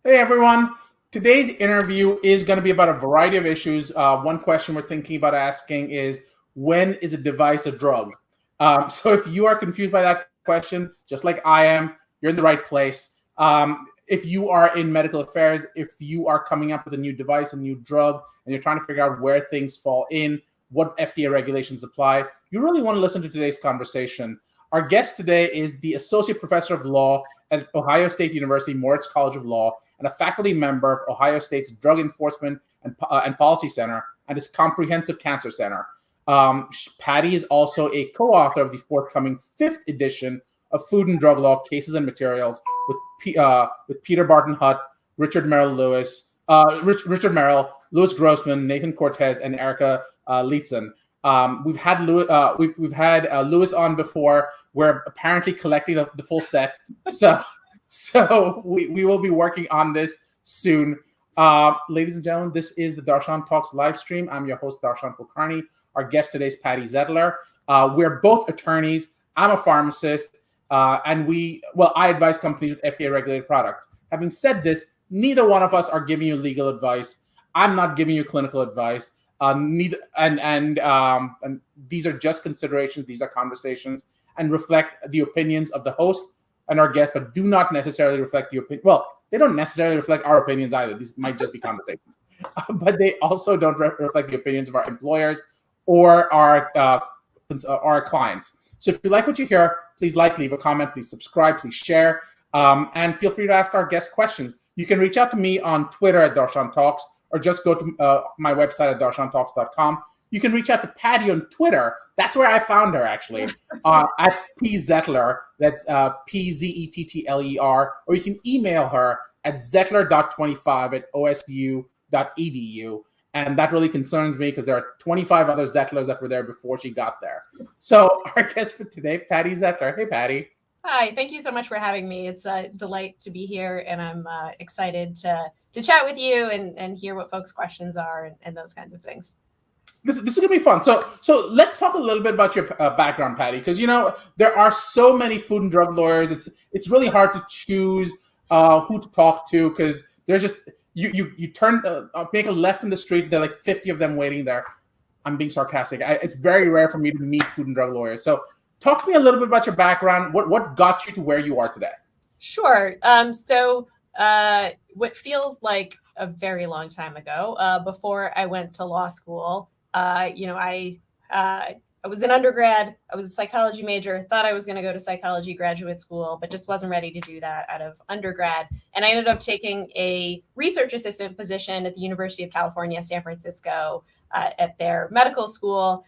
Hey everyone. Today's interview is going to be about a variety of issues. One question we're thinking about asking is, when is a device a drug? So if you are confused by that question, just like I am, you're in the right place. If you are in medical affairs, if you are coming up with a new device, a new drug, and you're trying to figure out where things fall in, what FDA regulations apply, you really want to listen to today's conversation. Our guest today is the Associate Professor of Law at Ohio State University Moritz College of Law and a faculty member of Ohio State's Drug Enforcement and Policy Center and its Comprehensive Cancer Center. Patti is also a co-author of the forthcoming 5th edition of Food and Drug Law Cases and Materials with Peter Barton Hutt, Richard Merrill, Louis Grossman, Nathan Cortez, and Erica Lietzen. We've had Louis on before. We're apparently collecting the full set, so we will be working on this soon. Ladies and gentlemen, this is the Darshan Talks live stream. I'm your host, Darshan Kulkarni. Our guest today is Patti Zettler. We're both attorneys. I'm a pharmacist, and I advise companies with FDA-regulated products. Having said this, neither one of us are giving you legal advice. I'm not giving you clinical advice. And these are just considerations. These are conversations and reflect the opinions of the host and our guests, but do not necessarily reflect the opinion. Well, they don't necessarily reflect our opinions either. These might just be conversations, but they also don't reflect the opinions of our employers or our clients. So if you like what you hear, please leave a comment, please subscribe, please share, and feel free to ask our guests questions. You can reach out to me on Twitter at Darshan Talks, or just go to my website at darshantalks.com. You can reach out to Patti on Twitter. That's where I found her, actually, at P Zettler. That's Pzettler. Or you can email her at zettler.25@osu.edu. And that really concerns me because there are 25 other Zettlers that were there before she got there. So our guest for today, Patti Zettler. Hey, Patti. Hi, thank you so much for having me. It's a delight to be here, and I'm excited to chat with you and hear what folks' questions are and those kinds of things. This is gonna be fun. So let's talk a little bit about your background, Patti, because there are so many food and drug lawyers. It's really hard to choose who to talk to because there's just you turn make a left in the street. There are like 50 of them waiting there. I'm being sarcastic. It's very rare for me to meet food and drug lawyers. So talk to me a little bit about your background. What got you to where you are today? Sure. What feels like a very long time ago, before I went to law school, I was an undergrad. I was a psychology major, thought I was going to go to psychology graduate school, but just wasn't ready to do that out of undergrad. And I ended up taking a research assistant position at the University of California, San Francisco, at their medical school,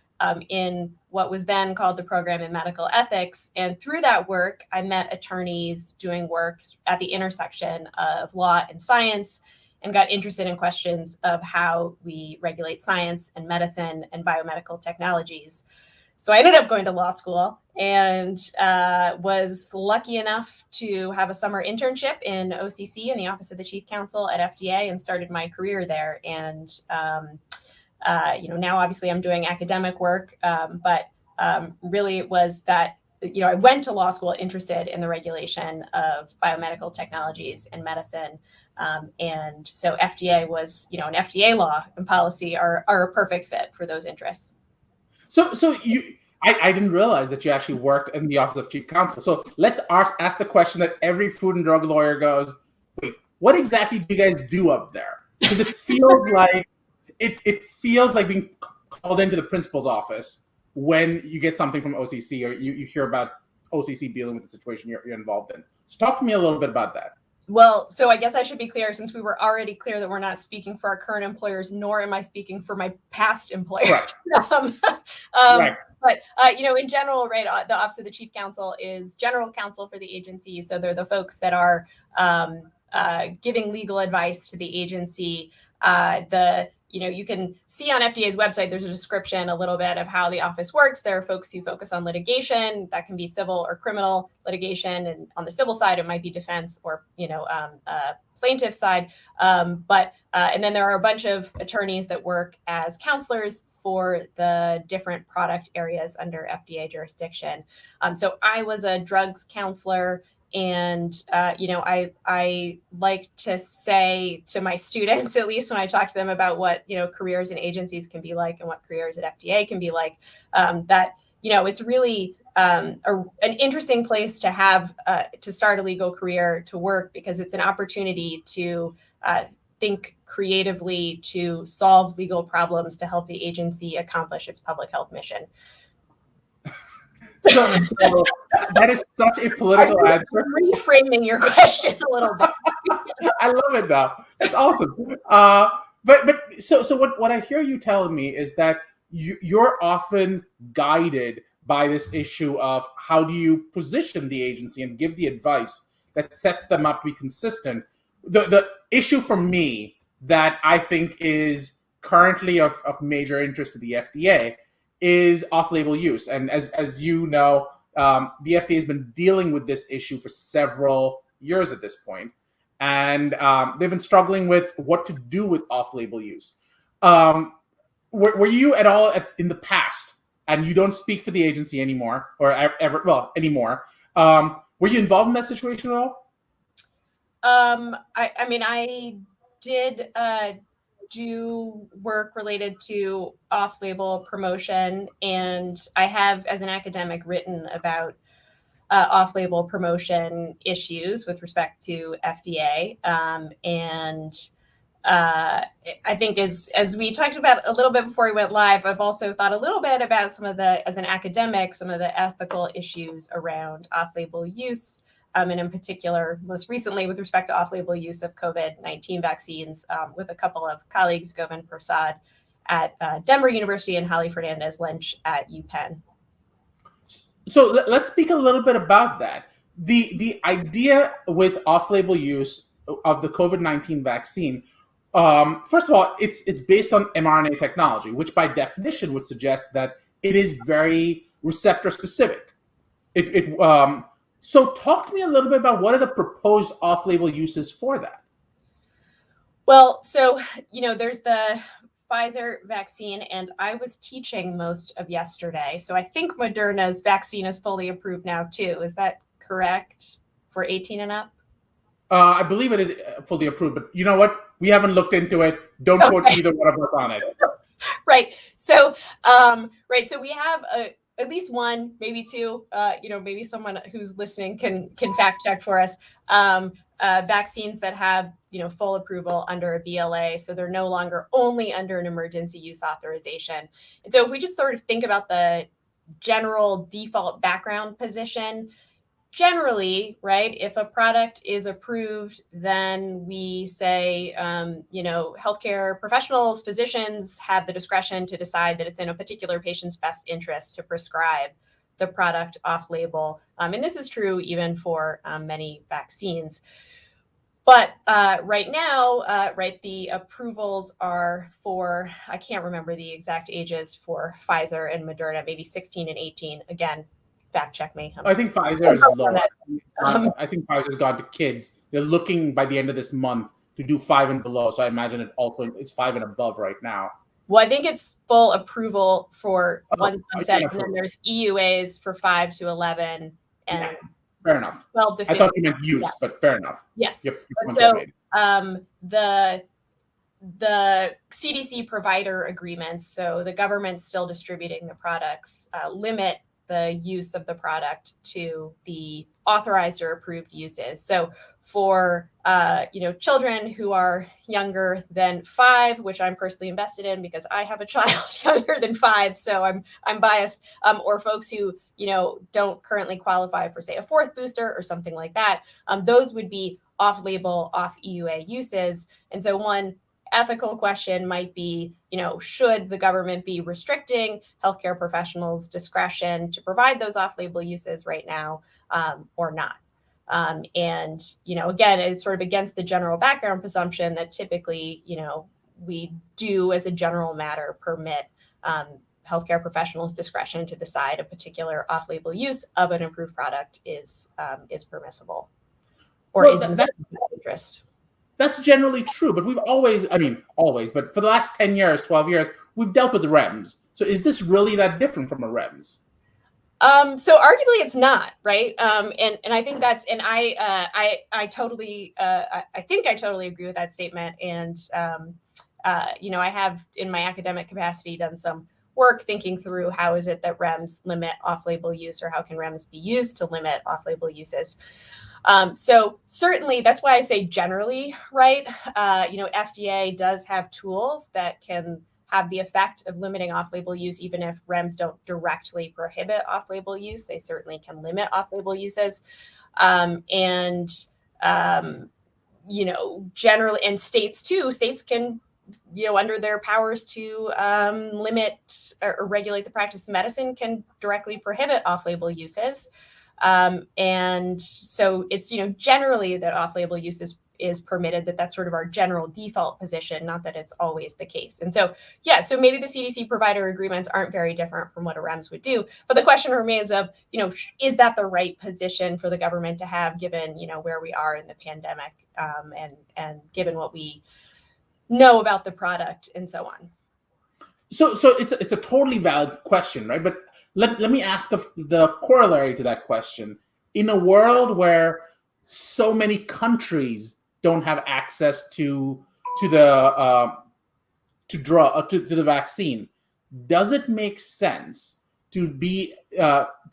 in what was then called the Program in Medical Ethics. And through that work, I met attorneys doing work at the intersection of law and science, and got interested in questions of how we regulate science and medicine and biomedical technologies. So I ended up going to law school and was lucky enough to have a summer internship in OCC in the Office of the Chief Counsel at FDA, and started my career there. And now obviously I'm doing academic work, but really it was that, I went to law school interested in the regulation of biomedical technologies and medicine. And so FDA was, and FDA law and policy are a perfect fit for those interests. So I didn't realize that you actually worked in the Office of Chief Counsel. So let's ask the question that every food and drug lawyer goes, wait, what exactly do you guys do up there? Because it feels like it feels like being called into the principal's office when you get something from OCC, or you hear about OCC dealing with the situation you're involved in. So talk to me a little bit about that. Well, so I guess I should be clear, since we were already clear that we're not speaking for our current employers, nor am I speaking for my past employers. Right. Right. But, in general, right, the Office of the Chief Counsel is general counsel for the agency. So they're the folks that are giving legal advice to the agency. You can see on FDA's website, there's a description a little bit of how the office works. There are folks who focus on litigation. That can be civil or criminal litigation. And on the civil side, it might be defense or, plaintiff side. And then there are a bunch of attorneys that work as counselors for the different product areas under FDA jurisdiction. So I was a drugs counselor And I like to say to my students, at least when I talk to them about what careers in agencies can be like and what careers at FDA can be like, that it's really an interesting place to have to start a legal career, to work, because it's an opportunity to think creatively, to solve legal problems, to help the agency accomplish its public health mission. So that is such a political answer. Reframing your question a little bit. I love it though. That's awesome. So what I hear you telling me is that you're often guided by this issue of how do you position the agency and give the advice that sets them up to be consistent. The issue for me that I think is currently of major interest to the FDA is off-label use. And as you know, the FDA has been dealing with this issue for several years at this point. And they've been struggling with what to do with off-label use. Were you at all in the past, and you don't speak for the agency anymore, or anymore, were you involved in that situation at all? I did do work related to off-label promotion, and I have, as an academic, written about off-label promotion issues with respect to FDA. I think as we talked about a little bit before we went live, I've also thought a little bit about as an academic, some of the ethical issues around off-label use. And in particular, most recently, with respect to off-label use of COVID-19 vaccines, with a couple of colleagues, Govind Prasad at Denver University and Holly Fernandez-Lynch at UPenn. So let's speak a little bit about that. The idea with off-label use of the COVID-19 vaccine, first of all, it's based on mRNA technology, which by definition would suggest that it is very receptor specific. So talk to me a little bit about what are the proposed off-label uses for that? Well, so, there's the Pfizer vaccine, and I was teaching most of yesterday. So I think Moderna's vaccine is fully approved now too. Is that correct, for 18 and up? I believe it is fully approved, but you know what? We haven't looked into it. Don't quote either one of us on it. Right. So, So we have at least one, maybe two, maybe someone who's listening can fact check for us, vaccines that have, full approval under a BLA. So they're no longer only under an emergency use authorization. And so if we just sort of think about the general default background position, generally, right, if a product is approved, then we say, healthcare professionals, physicians have the discretion to decide that it's in a particular patient's best interest to prescribe the product off-label. And this is true even for many vaccines. But right now, the approvals are for, I can't remember the exact ages for Pfizer and Moderna, maybe 16 and 18. Again, fact check me. I think Pfizer is lower. I think Pfizer's gone to kids. They're looking by the end of this month to do 5 and below. So I imagine it's 5 and above right now. Well, I think it's full approval for one subset, and then there's EUAs for 5 to 11 and fair enough. 12 to 15. I thought you meant use, but fair enough. Yes. Yep. So the CDC provider agreements, so the government still distributing the products, limit the use of the product to the authorized or approved uses. So for children who are younger than 5, which I'm personally invested in because I have a child younger than 5, so I'm biased, or folks who don't currently qualify for, say, a 4th booster or something like that, those would be off-label, off-EUA uses. And so one ethical question might be, should the government be restricting healthcare professionals' discretion to provide those off-label uses right now, or not? And, again, it's sort of against the general background presumption that typically, we do as a general matter permit healthcare professionals' discretion to decide a particular off-label use of an approved product is permissible or is in the interest. That's generally true, but we've always, but for the last 10 years, 12 years, we've dealt with REMS. So is this really that different from a REMS? So arguably it's not, right? And I think that's, and I totally, I think I totally agree with that statement. And, I have in my academic capacity done some work thinking through how is it that REMS limit off-label use, or how can REMS be used to limit off-label uses. So certainly that's why I say generally, right? FDA does have tools that can have the effect of limiting off-label use, even if REMS don't directly prohibit off-label use. They certainly can limit off-label uses. Generally, and states can, under their powers to limit or regulate the practice of medicine, can directly prohibit off-label uses. And so it's, generally that off-label use is permitted, that's sort of our general default position, not that it's always the case. And so, so maybe the CDC provider agreements aren't very different from what a REMS would do, but the question remains of, is that the right position for the government to have, given, where we are in the pandemic, and given what we know about the product and so on. So it's a totally valid question, right? But let me ask the corollary to that question. In a world where so many countries don't have access to the vaccine, does it make sense to be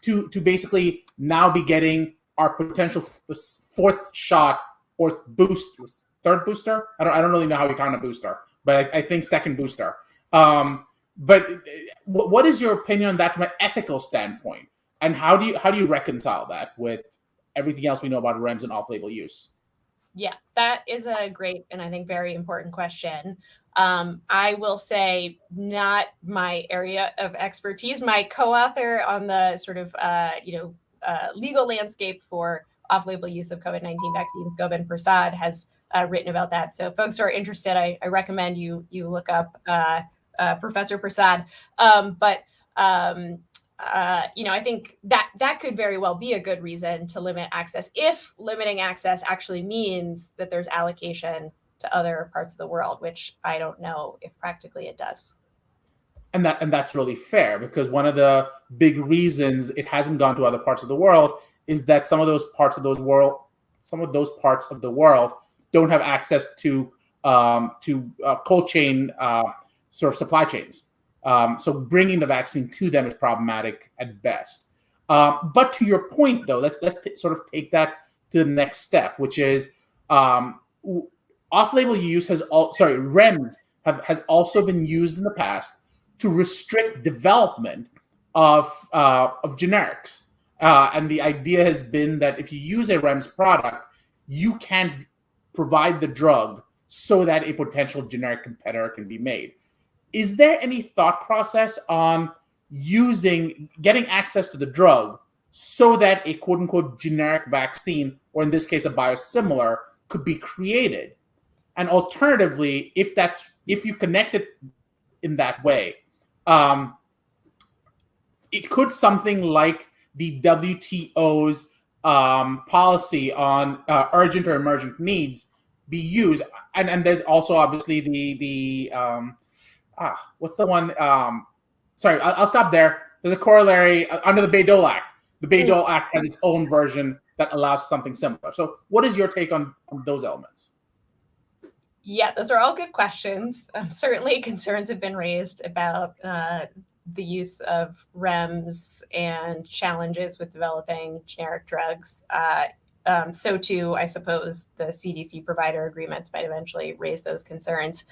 to basically now be getting our potential fourth shot or third booster? I don't really know how you count a booster, but I think second booster. But what is your opinion on that from an ethical standpoint, and how do you reconcile that with everything else we know about REMS and off-label use? Yeah, that is a great and I think very important question. I will say not my area of expertise. My co-author on the sort of legal landscape for off-label use of COVID-19 vaccines, Govind Prasad, has written about that. So folks who are interested, I recommend you look up Professor Prasad. I think that could very well be a good reason to limit access, if limiting access actually means that there's allocation to other parts of the world, which I don't know if practically it does. And that's really fair, because one of the big reasons it hasn't gone to other parts of the world is that some of those parts of the world don't have access to cold chain sort of supply chains. So bringing the vaccine to them is problematic at best. But to your point, though, let's sort of take that to the next step, which is off-label use REMS has also been used in the past to restrict development of generics. And the idea has been that if you use a REMS product, you can provide the drug so that a potential generic competitor can be made. Is there any thought process on getting access to the drug so that a quote-unquote generic vaccine, or in this case a biosimilar, could be created? And alternatively, if you connect it in that way, it could something like the WTO's policy on urgent or emergent needs be used? And there's also obviously the what's the one? Sorry, I'll stop there. There's a corollary under the Bayh-Dole Act. The Bayh-Dole Act has its own version that allows something similar. So what is your take on those elements? Yeah, those are all good questions. Certainly concerns have been raised about the use of REMS and challenges with developing generic drugs. So too, I suppose the CDC provider agreements might eventually raise those concerns.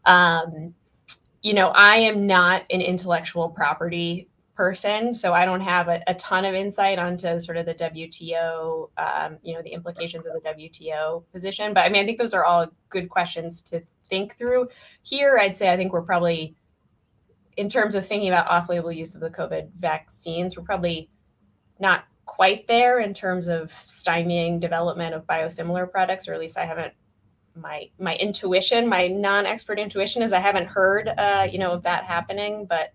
I am not an intellectual property person, so I don't have a ton of insight onto sort of the WTO, the implications of the WTO position. But I mean, I think those are all good questions to think through. Here, I'd say I think we're probably, in terms of thinking about off-label use of the COVID vaccines, we're probably not quite there in terms of stymieing development of biosimilar products, or at least I haven't. My intuition, my non-expert intuition, is I haven't heard, of that happening. But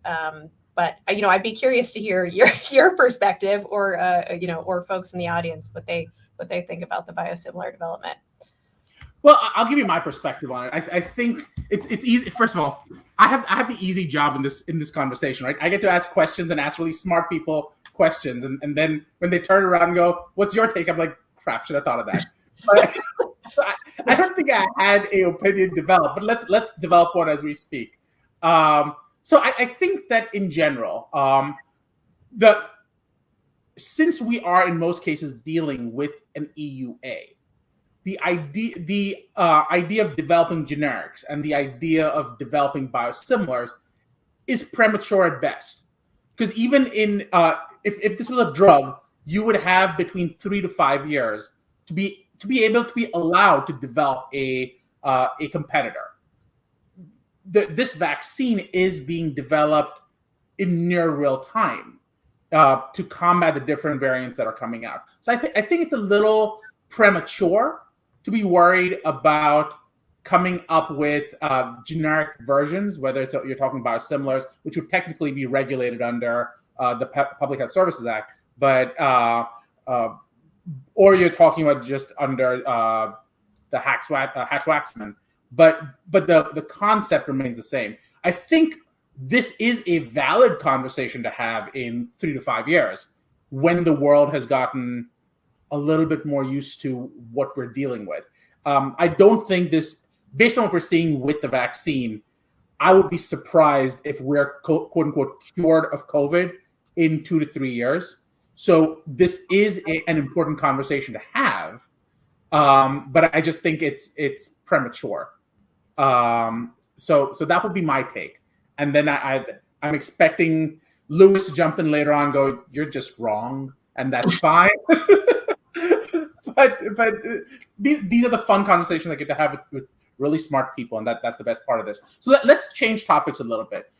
I'd be curious to hear your perspective, or folks in the audience what they think about the biosimilar development. Well, I'll give you my perspective on it. I think it's easy. First of all, I have the easy job in this conversation, right? I get to ask questions and ask really smart people questions, and then when they turn around and go, "What's your take?" I'm like, "Crap, should have thought of that." But I don't think I had an opinion developed, but let's develop one as we speak. So I think that in general, since we are in most cases dealing with an EUA, the idea of developing generics and the idea of developing biosimilars is premature at best. Because even in if this was a drug, you would have between 3 to 5 years to be able to be allowed to develop a competitor. This vaccine is being developed in near real time to combat the different variants that are coming out. So I think it's a little premature to be worried about coming up with generic versions, whether you're talking about biosimilars, which would technically be regulated under the Public Health Services Act, but or you're talking about just under the Hatch-Waxman. But the concept remains the same. I think this is a valid conversation to have in 3 to 5 years when the world has gotten a little bit more used to what we're dealing with. I don't think this, based on what we're seeing with the vaccine, I would be surprised if we're quote unquote cured of COVID in 2 to 3 years. So this is an important conversation to have, but I just think it's premature. So that would be my take. And then I'm expecting Lewis to jump in later on and go, "You're just wrong," and that's fine. but these are the fun conversations I get to have with really smart people, and that's the best part of this. So let's change topics a little bit.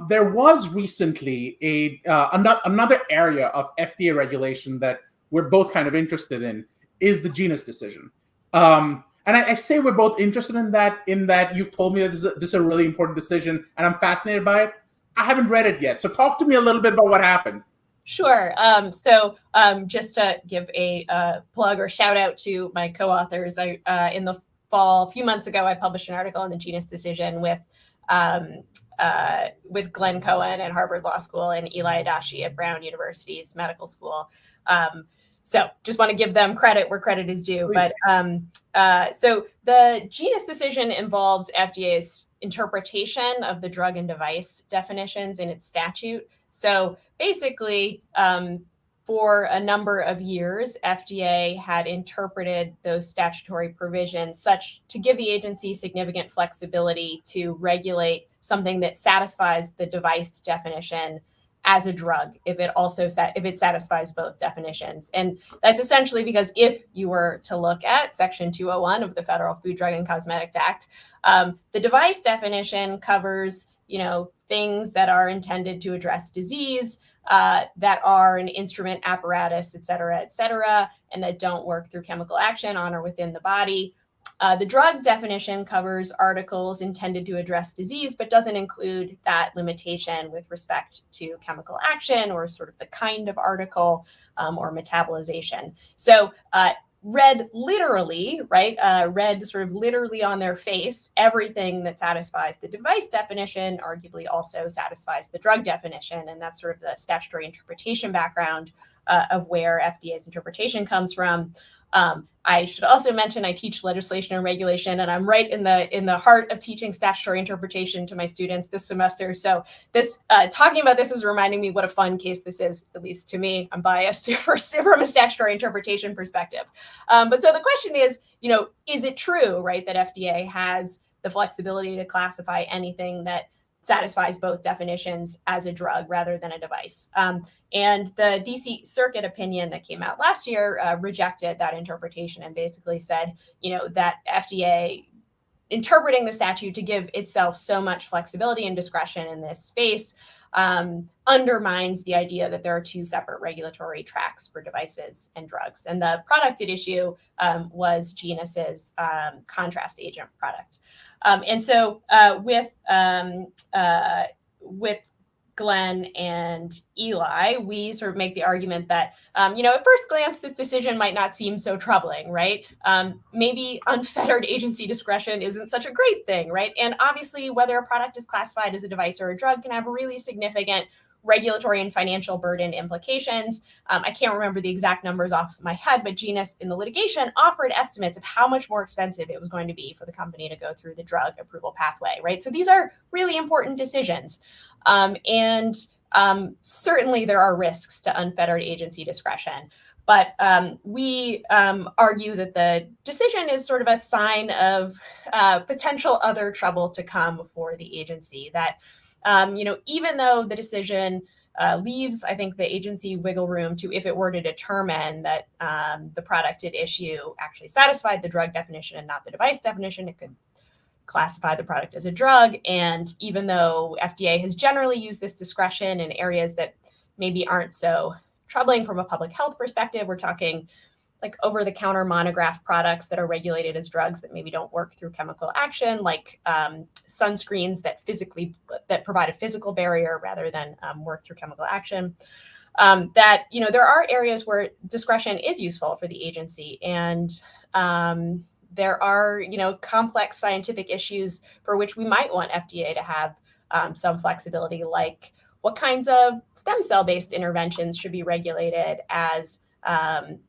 There was recently another area of FDA regulation that we're both kind of interested in is the genus decision. And I say we're both interested in that you've told me that this is a really important decision, and I'm fascinated by it. I haven't read it yet. So talk to me a little bit about what happened. Sure. So just to give a plug or shout out to my co-authors, in the fall, a few months ago, I published an article on the genus decision with Glenn Cohen at Harvard Law School and Eli Adachi at Brown University's medical school. So just want to give them credit where credit is due. Please. But so the genus decision involves FDA's interpretation of the drug and device definitions in its statute. So basically, for a number of years, FDA had interpreted those statutory provisions such to give the agency significant flexibility to regulate something that satisfies the device definition as a drug if it satisfies both definitions. And that's essentially because if you were to look at Section 201 of the Federal Food, Drug, and Cosmetics Act, the device definition covers, things that are intended to address disease, that are an instrument, apparatus, et cetera, and that don't work through chemical action on or within the body. The drug definition covers articles intended to address disease, but doesn't include that limitation with respect to chemical action or sort of the kind of article or metabolization. So read literally, right? Read sort of literally on their face, everything that satisfies the device definition arguably also satisfies the drug definition. And that's sort of the statutory interpretation background of where FDA's interpretation comes from. I should also mention I teach legislation and regulation, and I'm right in the heart of teaching statutory interpretation to my students this semester. So this talking about this is reminding me what a fun case this is, at least to me. I'm biased from a statutory interpretation perspective. But so the question is, is it true, right, that FDA has the flexibility to classify anything that satisfies both definitions as a drug rather than a device? And the DC Circuit opinion that came out last year rejected that interpretation and basically said, that FDA interpreting the statute to give itself so much flexibility and discretion in this space undermines the idea that there are two separate regulatory tracks for devices and drugs. And the product at issue was Genus's contrast agent product. And so with Glenn and Eli, we sort of make the argument that, at first glance, this decision might not seem so troubling, right? Maybe unfettered agency discretion isn't such a great thing, right? And obviously, whether a product is classified as a device or a drug can have really significant regulatory and financial burden implications. I can't remember the exact numbers off my head, but Genus in the litigation offered estimates of how much more expensive it was going to be for the company to go through the drug approval pathway, right? So these are really important decisions. Certainly there are risks to unfettered agency discretion. But we argue that the decision is sort of a sign of potential other trouble to come for the agency. That, even though the decision leaves, I think, the agency wiggle room to, if it were to determine that the product at issue actually satisfied the drug definition and not the device definition, it could classify the product as a drug. And even though FDA has generally used this discretion in areas that maybe aren't so troubling from a public health perspective, we're talking like over-the-counter monograph products that are regulated as drugs that maybe don't work through chemical action, like sunscreens that provide a physical barrier rather than work through chemical action. There are areas where discretion is useful for the agency, and there are complex scientific issues for which we might want FDA to have some flexibility, like what kinds of stem cell-based interventions should be regulated as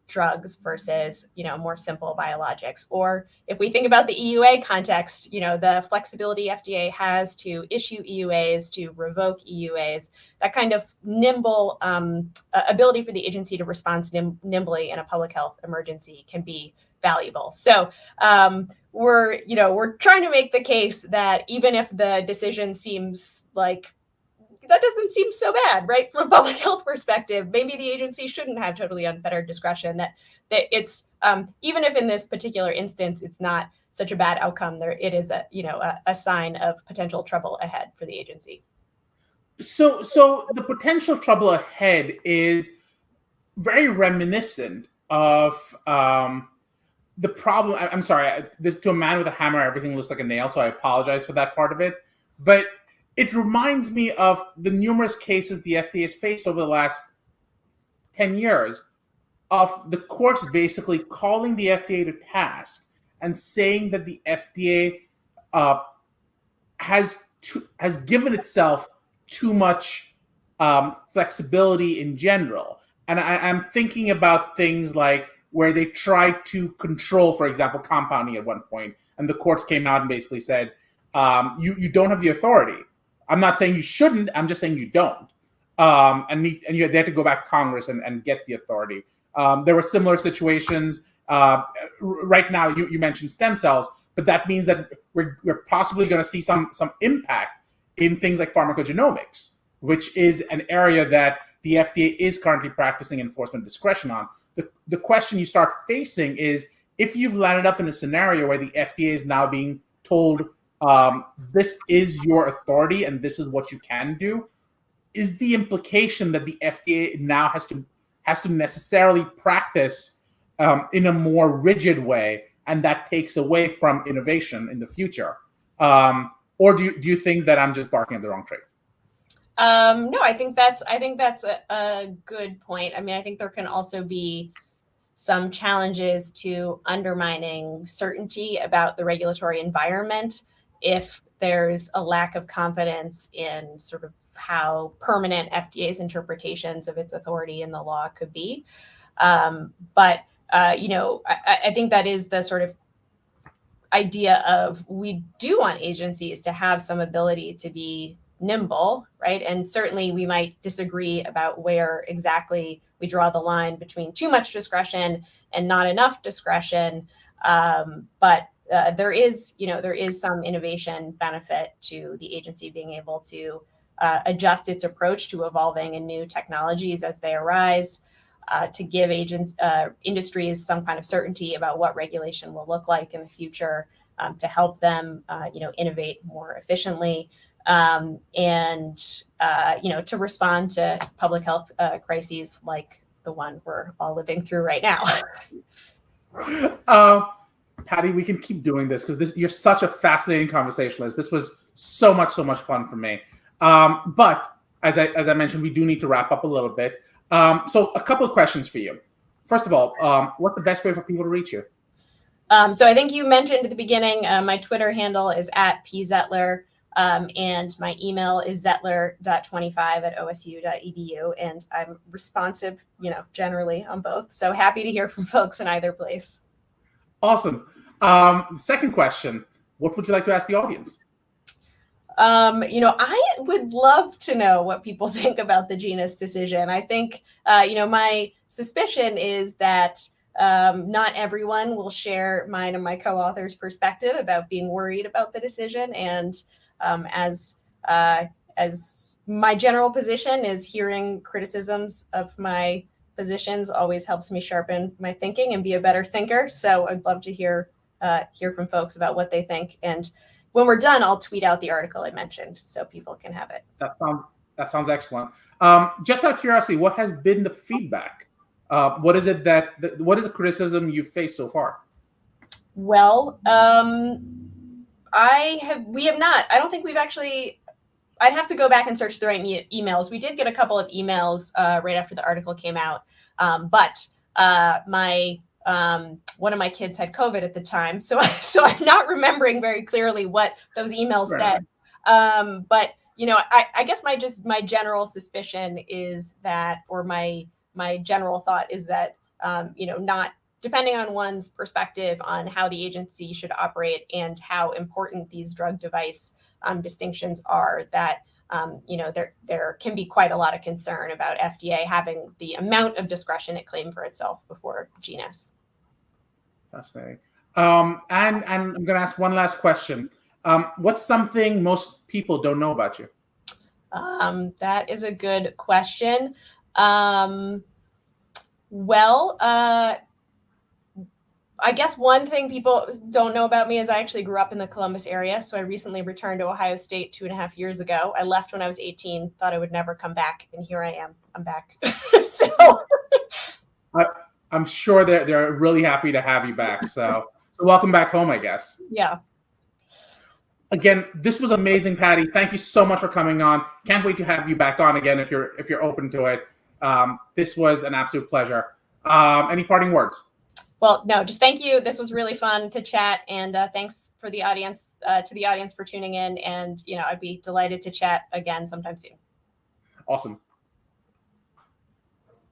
drugs versus, more simple biologics. Or if we think about the EUA context, the flexibility FDA has to issue EUAs, to revoke EUAs, that kind of nimble ability for the agency to respond nimbly in a public health emergency can be valuable. So we're trying to make the case that even if the decision seems like that doesn't seem so bad, right? From a public health perspective, maybe the agency shouldn't have totally unfettered discretion, that it's, even if in this particular instance, it's not such a bad outcome, it is a sign of potential trouble ahead for the agency. So the potential trouble ahead is very reminiscent of the problem. I'm sorry, to a man with a hammer, everything looks like a nail, so I apologize for that part of it. But it reminds me of the numerous cases the FDA has faced over the last 10 years of the courts basically calling the FDA to task and saying that the FDA has given itself too much flexibility in general. And I'm thinking about things like where they tried to control, for example, compounding at one point, and the courts came out and basically said, you don't have the authority. I'm not saying you shouldn't, I'm just saying you don't. They had to go back to Congress and get the authority. There were similar situations. Right now, you mentioned stem cells, but that means that we're possibly going to see some impact in things like pharmacogenomics, which is an area that the FDA is currently practicing enforcement discretion on. The question you start facing is, if you've landed up in a scenario where the FDA is now being told, this is your authority and this is what you can do, is the implication that the FDA now has to necessarily practice in a more rigid way, and that takes away from innovation in the future? Or do you think that I'm just barking at the wrong tree? No, I think that's a good point. I mean, I think there can also be some challenges to undermining certainty about the regulatory environment if there's a lack of confidence in sort of how permanent FDA's interpretations of its authority in the law could be. I think that is the sort of idea of, we do want agencies to have some ability to be nimble, right? And certainly we might disagree about where exactly we draw the line between too much discretion and not enough discretion. There is some innovation benefit to the agency being able to adjust its approach to evolving and new technologies as they arise, to give industries some kind of certainty about what regulation will look like in the future, to help them, innovate more efficiently, and to respond to public health crises like the one we're all living through right now. Patti, we can keep doing this because you're such a fascinating conversationalist. This was so much fun for me. But as I mentioned, we do need to wrap up a little bit. So a couple of questions for you. First of all, what's the best way for people to reach you? So I think you mentioned at the beginning, my Twitter handle is @PZettler. And my email is zettler.25@osu.edu. And I'm responsive, generally on both. So happy to hear from folks in either place. Awesome. Second question, what would you like to ask the audience? I would love to know what people think about the Juris decision. I think, my suspicion is that not everyone will share mine and my co-author's perspective about being worried about the decision. And as my general position is hearing criticisms of my positions always helps me sharpen my thinking and be a better thinker. So I'd love to hear from folks about what they think. And when we're done, I'll tweet out the article I mentioned so people can have it. That sounds excellent. Just out of curiosity, what has been the feedback? What is the criticism you've faced so far? Well, we have not. I don't think we've actually. I'd have to go back and search the right emails. We did get a couple of emails right after the article came out, but one of my kids had COVID at the time, so I'm not remembering very clearly what those emails said. But I guess my general suspicion is that, or my general thought is that, not depending on one's perspective on how the agency should operate and how important these drug device distinctions are, that there can be quite a lot of concern about FDA having the amount of discretion it claimed for itself before Juris. Fascinating. And I'm going to ask one last question. What's something most people don't know about you? That is a good question. I guess one thing people don't know about me is I actually grew up in the Columbus area. So I recently returned to Ohio State 2.5 years ago. I left when I was 18, thought I would never come back. And here I am. I'm back. So I'm sure they're really happy to have you back. So welcome back home, I guess. Yeah. Again, this was amazing, Patti. Thank you so much for coming on. Can't wait to have you back on again if you're open to it. This was an absolute pleasure. Any parting words? Well, no, just thank you. This was really fun to chat, and thanks for the audience for tuning in. And I'd be delighted to chat again sometime soon. Awesome.